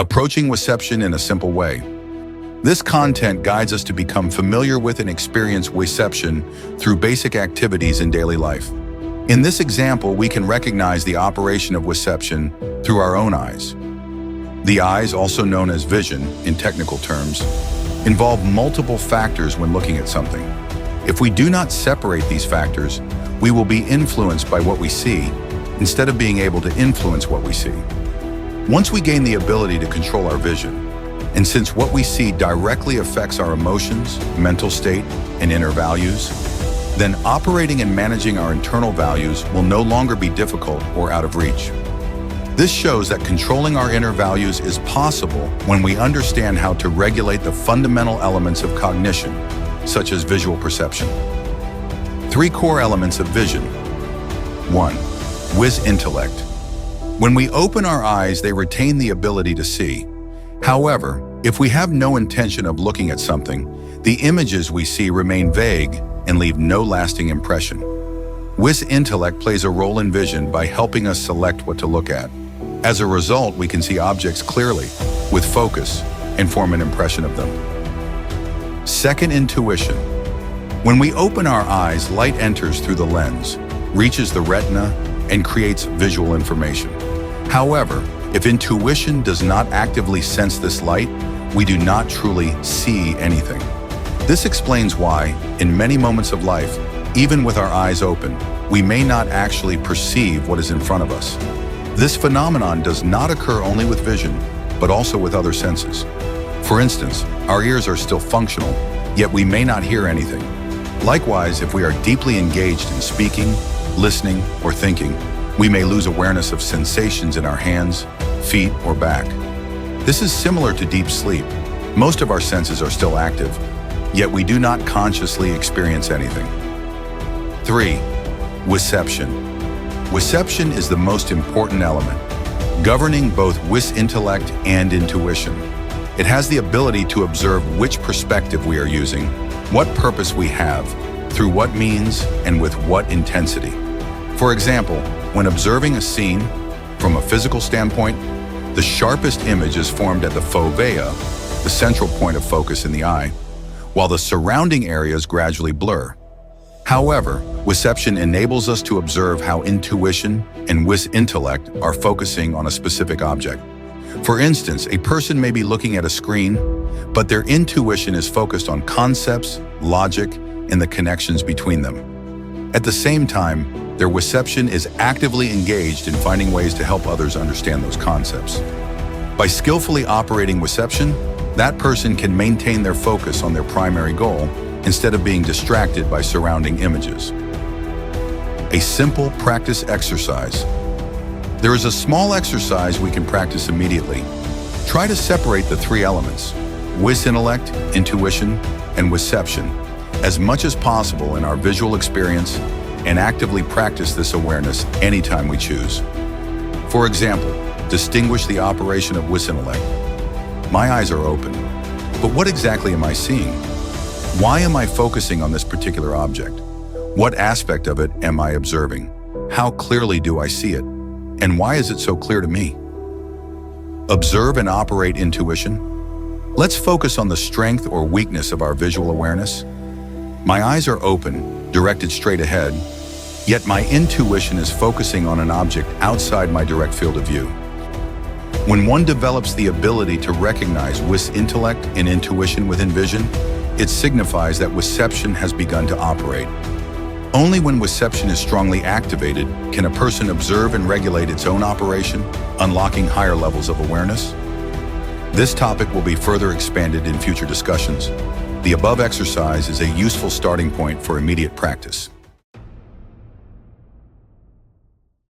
approaching Wisception in a simple way. This content guides us to become familiar with and experience Wisception through basic activities in daily life. In this example, we can recognize the operation of Wisception through our own eyes. The eyes, also known as vision in technical terms, involve multiple factors when looking at something. If we do not separate these factors, we will be influenced by what we see instead of being able to influence what we see. Once we gain the ability to control our vision, and since what we see directly affects our emotions, mental state, and inner values, then operating and managing our internal values will no longer be difficult or out of reach. This shows that controlling our inner values is possible when we understand how to regulate the fundamental elements of cognition, such as visual perception. 3 core elements of vision. 1. Wisintellect. When we open our eyes, they retain the ability to see. However, if we have no intention of looking at something, the images we see remain vague and leave no lasting impression. Wisintellect plays a role in vision by helping us select what to look at. As a result, we can see objects clearly, with focus, and form an impression of them. 2nd, intuition. When we open our eyes, light enters through the lens, reaches the retina, and creates visual information. However, if intuition does not actively sense this light, we do not truly see anything. This explains why, in many moments of life, even with our eyes open, we may not actually perceive what is in front of us. This phenomenon does not occur only with vision, but also with other senses. For instance, our ears are still functional, yet we may not hear anything. Likewise, if we are deeply engaged in speaking, listening, or thinking, we may lose awareness of sensations in our hands, feet, or back. This is similar to deep sleep. Most of our senses are still active, yet we do not consciously experience anything. 3. Wisception. Wisception is the most important element, governing both wisintellect and intuition. It has the ability to observe which perspective we are using, what purpose we have, through what means, and with what intensity. For example, when observing a scene, from a physical standpoint, the sharpest image is formed at the fovea, the central point of focus in the eye, while the surrounding areas gradually blur. However, Wisception enables us to observe how intuition and wisintellect are focusing on a specific object. For instance, a person may be looking at a screen, but their intuition is focused on concepts, logic, and the connections between them. At the same time, their Wisception is actively engaged in finding ways to help others understand those concepts. By skillfully operating Wisception, that person can maintain their focus on their primary goal instead of being distracted by surrounding images. A simple practice exercise. There is a small exercise we can practice immediately. Try to separate the 3 elements, wisintellect, intuition, and Wisception, as much as possible in our visual experience, and actively practice this awareness anytime we choose. For example, distinguish the operation of wisintellect. My eyes are open, but what exactly am I seeing? Why am I focusing on this particular object? What aspect of it am I observing? How clearly do I see it? And why is it so clear to me? Observe and operate intuition. Let's focus on the strength or weakness of our visual awareness. My eyes are open, directed straight ahead, yet my intuition is focusing on an object outside my direct field of view. When one develops the ability to recognize wisintellect and intuition within vision, it signifies that Wisception has begun to operate. Only when Wisception is strongly activated can a person observe and regulate its own operation, unlocking higher levels of awareness. This topic will be further expanded in future discussions. The above exercise is a useful starting point for immediate practice.